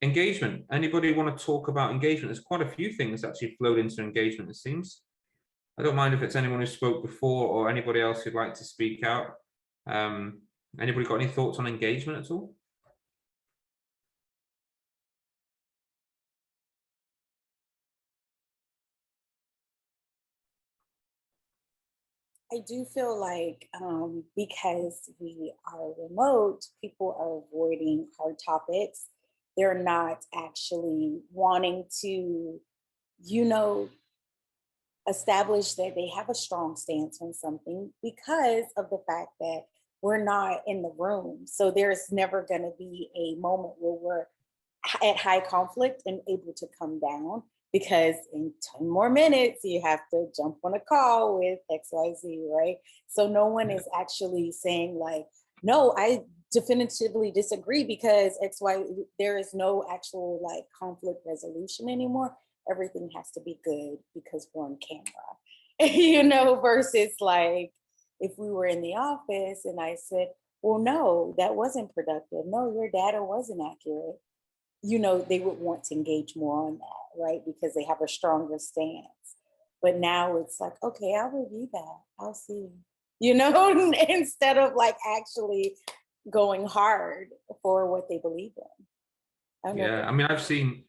Engagement. Anybody want to talk about engagement? There's quite a few things actually flowed into engagement, it seems. I don't mind if it's anyone who spoke before or anybody else who'd like to speak out. Anybody got any thoughts on engagement at all? I do feel like because we are remote, people are avoiding hard topics. They're not actually wanting to, you know, establish that they have a strong stance on something because of the fact that we're not in the room. So there's never going to be a moment where we're at high conflict and able to come down, because in 10 more minutes you have to jump on a call with XYZ, right? So no one is actually saying like, no, I definitively disagree because XY, there is no actual like conflict resolution anymore. Everything has to be good because we're on camera, you know, versus like if we were in the office and I said, well, no, that wasn't productive. No, your data wasn't accurate. You know, they would want to engage more on that, right? Because they have a stronger stance. But now it's like, okay, I'll review that. I'll see, you know, instead of like actually going hard for what they believe in. Yeah, I mean, I've seen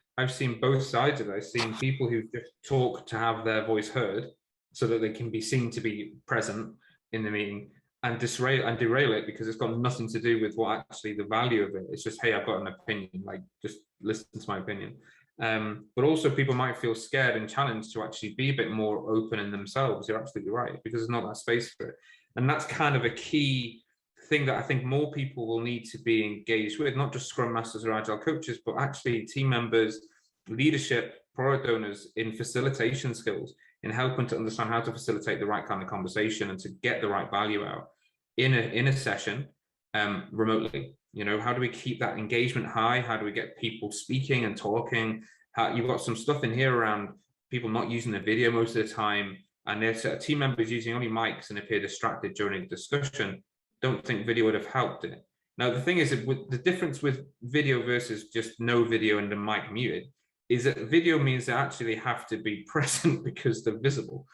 both sides of it. I've seen people who just talk to have their voice heard so that they can be seen to be present in the meeting, and derail it because it's got nothing to do with what actually the value of it. It's just, hey, I've got an opinion, like just listen to my opinion. But also people might feel scared and challenged to actually be a bit more open in themselves. You're absolutely right, because there's not that space for it. And that's kind of a key thing that I think more people will need to be engaged with, not just Scrum Masters or Agile coaches, but actually team members, leadership, product owners, in facilitation skills, in helping to understand how to facilitate the right kind of conversation and to get the right value out in a session remotely. You know, how do we keep that engagement high? How do we get people speaking and talking? You've got some stuff in here around people not using the video most of the time, and there's a team members using only mics and appear distracted during the discussion. Don't think video would have helped it. Now, the thing is, with the difference with video versus just no video and the mic muted is that video means they actually have to be present because they're visible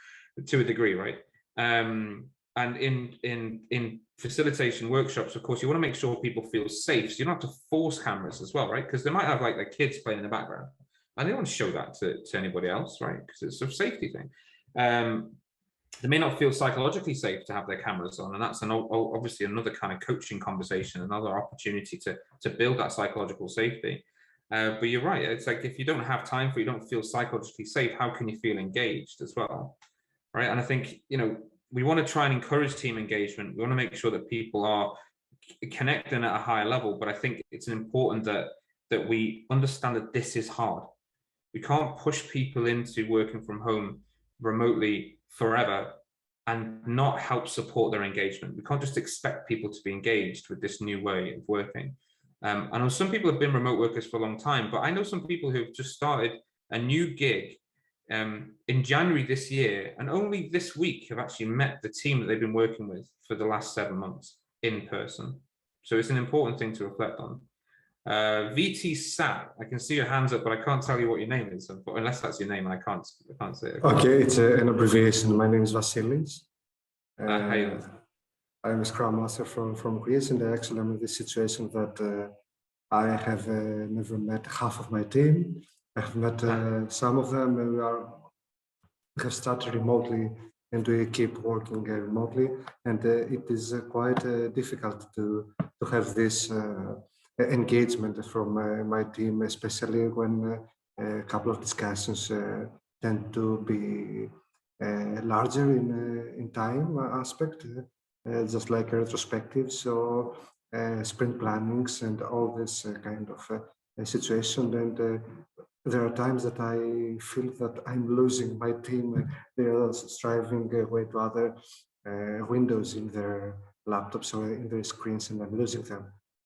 to a degree, right? And in facilitation workshops, of course, you want to make sure people feel safe. So you don't have to force cameras as well, right? Because they might have like their kids playing in the background, and they don't want to show that to anybody else, right? Because it's a safety thing. They may not feel psychologically safe to have their cameras on, and that's obviously another kind of coaching conversation, another opportunity to build that psychological safety. But you're right, it's like if you don't have time for it, you don't feel psychologically safe, how can you feel engaged as well, right? And I think, you know, we want to try and encourage team engagement. We want to make sure that people are connecting at a higher level, but I think it's important that we understand that this is hard. We can't push people into working from home remotely forever and not help support their engagement. We can't just expect people to be engaged with this new way of working. I know some people have been remote workers for a long time, but I know some people who've just started a new gig in January this year, and only this week have actually met the team that they've been working with for the last 7 months in person. So it's an important thing to reflect on. VT Sat, I can see your hands up, but I can't tell you what your name is, unless that's your name, and I can't say it. Okay, it's an abbreviation. My name is Vasilis. Hey. I'm a Scrum Master from Greece, and actually I'm in this situation that I have never met half of my team. I have met some of them, and we have started remotely, and we keep working remotely, and it is quite difficult to have this engagement from my team, especially when a couple of discussions tend to be larger in time aspect, just like a retrospective. So sprint plannings and all this kind of situation. And there are times that I feel that I'm losing my team. They are striving away to other windows in their laptops or in their screens, and I'm losing them.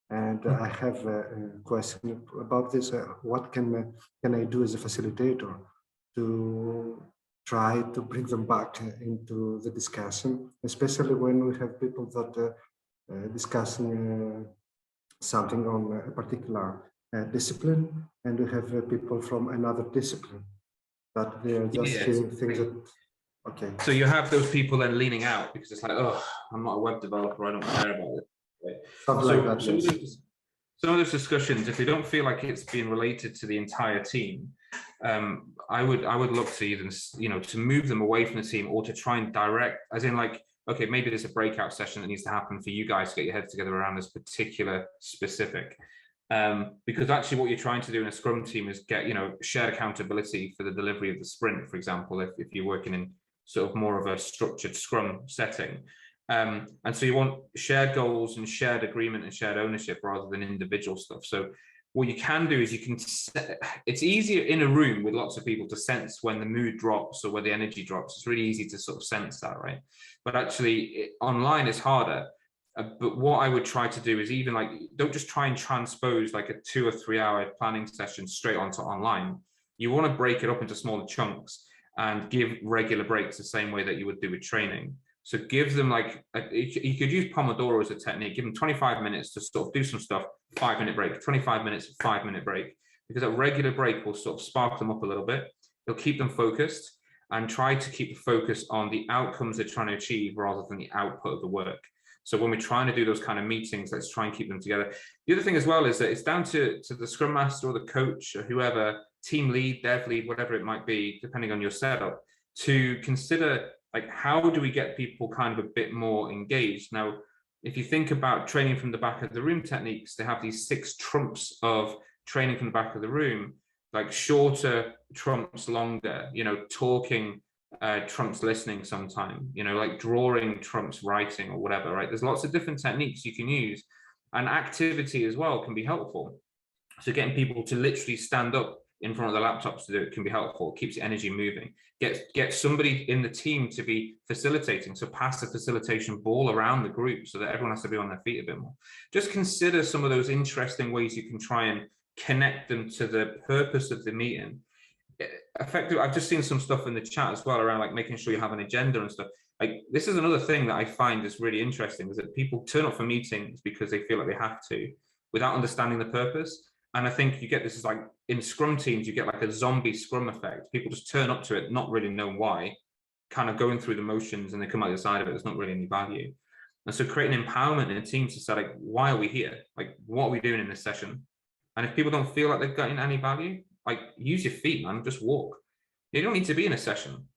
And I have a question about this. What can I do as a facilitator to try to bring them back into the discussion, especially when we have people that discussing something on a particular discipline, and we have people from another discipline that they are just hearing things that, okay. So you have those people then leaning out because it's like, oh, I'm not a web developer, I don't care about it. Right? Something So like that, yes. Some of those discussions, if they don't feel like it's being related to the entire team, I would look to either, to move them away from the team or to try and direct, as in like, okay, maybe there's a breakout session that needs to happen for you guys to get your heads together around this particular specific. Because actually what you're trying to do in a Scrum team is get, shared accountability for the delivery of the sprint, for example, if you're working in sort of more of a structured Scrum setting. And so you want shared goals and shared agreement and shared ownership rather than individual stuff. So what you can do is it's easier in a room with lots of people to sense when the mood drops or where the energy drops. It's really easy to sort of sense that, right? But actually online it's harder. But what I would try to do is even like, don't just try and transpose like a 2 or 3 hour planning session straight onto online. You want to break it up into smaller chunks and give regular breaks the same way that you would do with training. So give them like, you could use Pomodoro as a technique, give them 25 minutes to sort of do some stuff, 5-minute break, 25 minutes, 5-minute break, because that regular break will sort of spark them up a little bit. It'll keep them focused and try to keep the focus on the outcomes they're trying to achieve rather than the output of the work. So when we're trying to do those kind of meetings, let's try and keep them together. The other thing as well is that it's down to the Scrum Master or the coach or whoever, team lead, dev lead, whatever it might be, depending on your setup, to consider like, how do we get people kind of a bit more engaged? Now, if you think about training from the back of the room techniques, they have these 6 trumps of training from the back of the room, like shorter trumps longer, talking trumps listening sometime, like drawing trumps writing or whatever, right? There's lots of different techniques you can use, and activity as well can be helpful. So getting people to literally stand up in front of the laptops to do it can be helpful. It keeps the energy moving. Get somebody in the team to be facilitating. So pass the facilitation ball around the group so that everyone has to be on their feet a bit more. Just consider some of those interesting ways you can try and connect them to the purpose of the meeting. Effectively, I've just seen some stuff in the chat as well around like making sure you have an agenda and stuff. Like this is another thing that I find is really interesting, is that people turn up for meetings because they feel like they have to without understanding the purpose. And I think you get this is like in Scrum teams, you get like a zombie Scrum effect. People just turn up to it, not really know why, kind of going through the motions, and they come out the side of it. There's not really any value. And so creating empowerment in a team to say, like, why are we here? Like, what are we doing in this session? And if people don't feel like they're getting any value, like, use your feet, man, just walk. You don't need to be in a session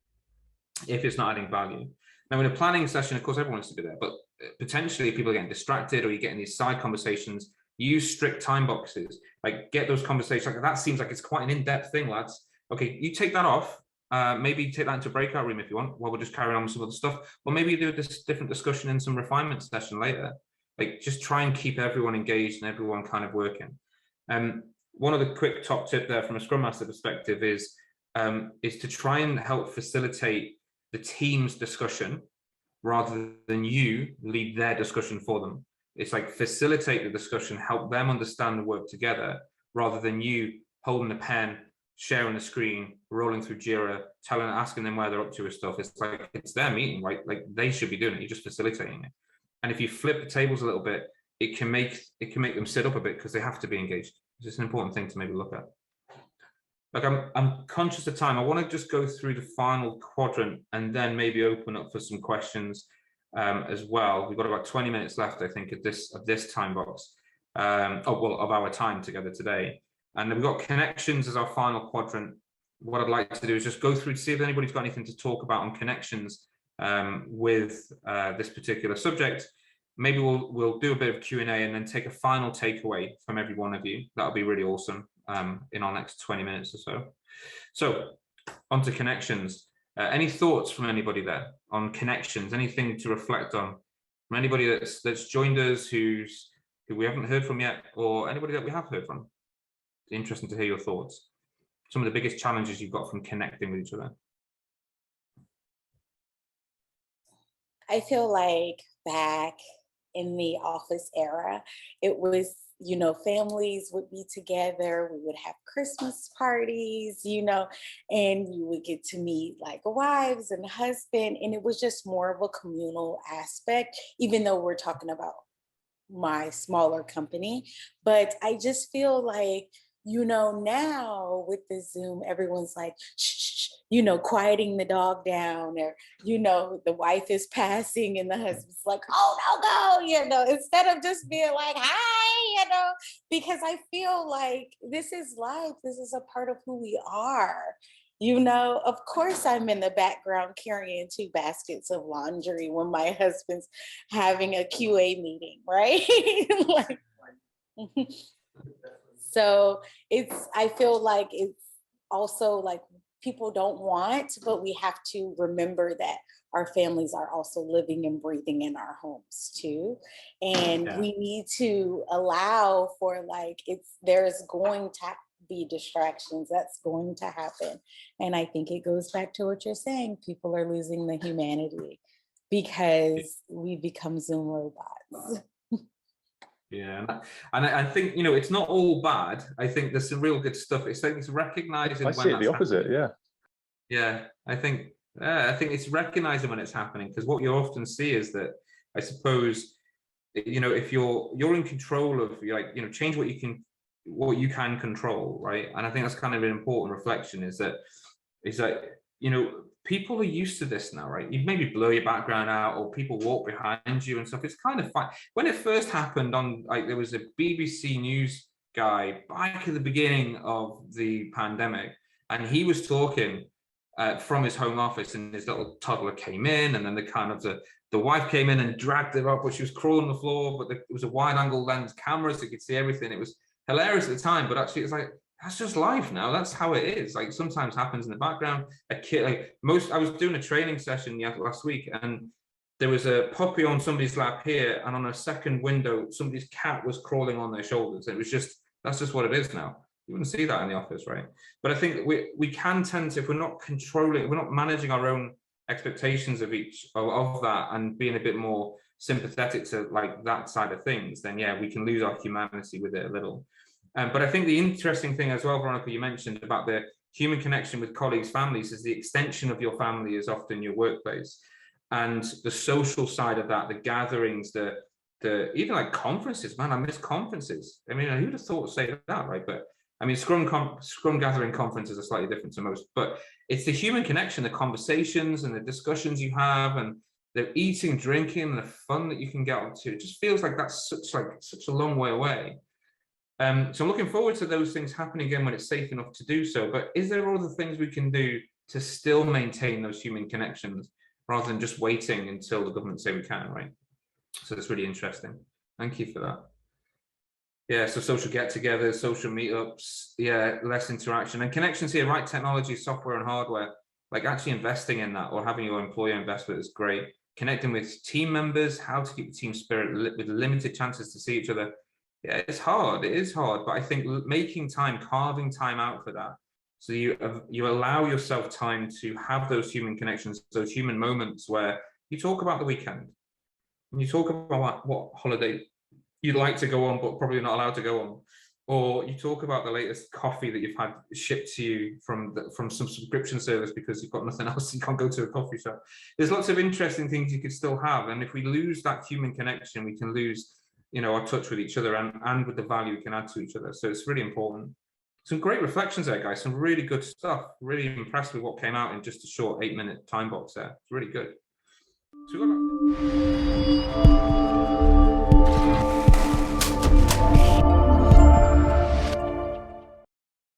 if it's not adding value. Now, in a planning session, of course, everyone wants to be there, but potentially people are getting distracted, or you're getting these side conversations. Use strict time boxes, like get those conversations. Like that seems like it's quite an in-depth thing, lads. Okay, you take that off. Maybe take that into a breakout room if you want, while we're just carrying on with some other stuff. Or maybe you do this different discussion in some refinement session later. Like just try and keep everyone engaged and everyone kind of working. One of the quick top tip there from a Scrum Master perspective is to try and help facilitate the team's discussion rather than you lead their discussion for them. It's like facilitate the discussion, help them understand the work together, rather than you holding the pen, sharing the screen, rolling through Jira, asking them where they're up to with stuff. It's like, it's their meeting, right? Like they should be doing it. You're just facilitating it. And if you flip the tables a little bit, it can make them sit up a bit because they have to be engaged. It's just an important thing to maybe look at. Like I'm conscious of time. I want to just go through the final quadrant and then maybe open up for some questions as well. We've got about 20 minutes left, I think, of this time box. Of our time together today. And then we've got connections as our final quadrant. What I'd like to do is just go through to see if anybody's got anything to talk about on connections with this particular subject. Maybe we'll do a bit of Q&A and then take a final takeaway from every one of you. That'll be really awesome in our next 20 minutes or so. So on to connections. Any thoughts from anybody there on connections? Anything to reflect on from anybody that's joined us who we haven't heard from yet, or anybody that we have heard from? It's interesting to hear your thoughts. Some of the biggest challenges you've got from connecting with each other. I feel like back in the office era. It was, you know, families would be together, we would have Christmas parties, you know, and you would get to meet like wives and husband, and it was just more of a communal aspect, even though we're talking about my smaller company. But I just feel like, you know, now with the Zoom, everyone's like, shh, shh, shh, you know, quieting the dog down, or, you know, the wife is passing and the husband's like, oh, no, go, you know, instead of just being like, hi, you know, because I feel like this is life. This is a part of who we are. You know, of course, I'm in the background carrying 2 baskets of laundry when my husband's having a QA meeting, right? Like, so I feel like it's also like people don't want, but we have to remember that our families are also living and breathing in our homes too. And we need to allow for like, there's going to be distractions, that's going to happen. And I think it goes back to what you're saying, people are losing the humanity because we become Zoom robots. Yeah, and I think, you know, it's not all bad. I think there's some real good stuff. It's like it's recognizing. I see it the opposite. Happening. Yeah. I think it's recognizing when it's happening, because what you often see is that, I suppose, you know, if you're in control of, like, you know, change what you can control, right? And I think that's kind of an important reflection. Is that you know, people are used to this now, right? You maybe blur your background out, or people walk behind you and stuff. It's kind of fine. When it first happened on, like, there was a BBC News guy back at the beginning of the pandemic, and he was talking from his home office, and his little toddler came in, and then the wife came in and dragged her up, but she was crawling on the floor, but it was a wide angle lens camera, so you could see everything. It was hilarious at the time, but actually it's like, that's just life now. That's how it is. Like, sometimes happens in the background. A kid, like I was doing a training session last week, and there was a puppy on somebody's lap here, and on a second window, somebody's cat was crawling on their shoulders. It was that's just what it is now. You wouldn't see that in the office, right? But I think we can tend to, if we're not controlling, we're not managing our own expectations of that, and being a bit more sympathetic to like that side of things, then yeah, we can lose our humanity with it a little. But I think the interesting thing as well, Veronica, you mentioned about the human connection with colleagues, families, is the extension of your family is often your workplace. And the social side of that, the gatherings, the even like conferences, man, I miss conferences. I mean, who would have thought to say that, right? But I mean, Scrum gathering conferences are slightly different to most, but it's the human connection, the conversations and the discussions you have, and the eating, drinking, and the fun that you can get up to. It just feels like that's such a long way away. So I'm looking forward to those things happening again when it's safe enough to do so. But is there other things we can do to still maintain those human connections, rather than just waiting until the government say we can, right? So that's really interesting. Thank you for that. Yeah, so social get-togethers, social meetups, yeah, less interaction and connections here, right? Technology, software and hardware, like actually investing in that, or having your employer invest with it, is great. Connecting with team members, how to keep the team spirit with limited chances to see each other. Yeah, it's hard. It is hard, but I think making time, carving time out for that, so you allow yourself time to have those human connections, those human moments where you talk about the weekend, and you talk about what holiday you'd like to go on, but probably not allowed to go on, or you talk about the latest coffee that you've had shipped to you from some subscription service because you've got nothing else. You can't go to a coffee shop. There's lots of interesting things you could still have, and if we lose that human connection, we can lose, you know, our touch with each other and with the value we can add to each other. So it's really important. Some great reflections there, guys. Some really good stuff. Really impressed with what came out in just a short 8-minute time box there. It's really good. So we've got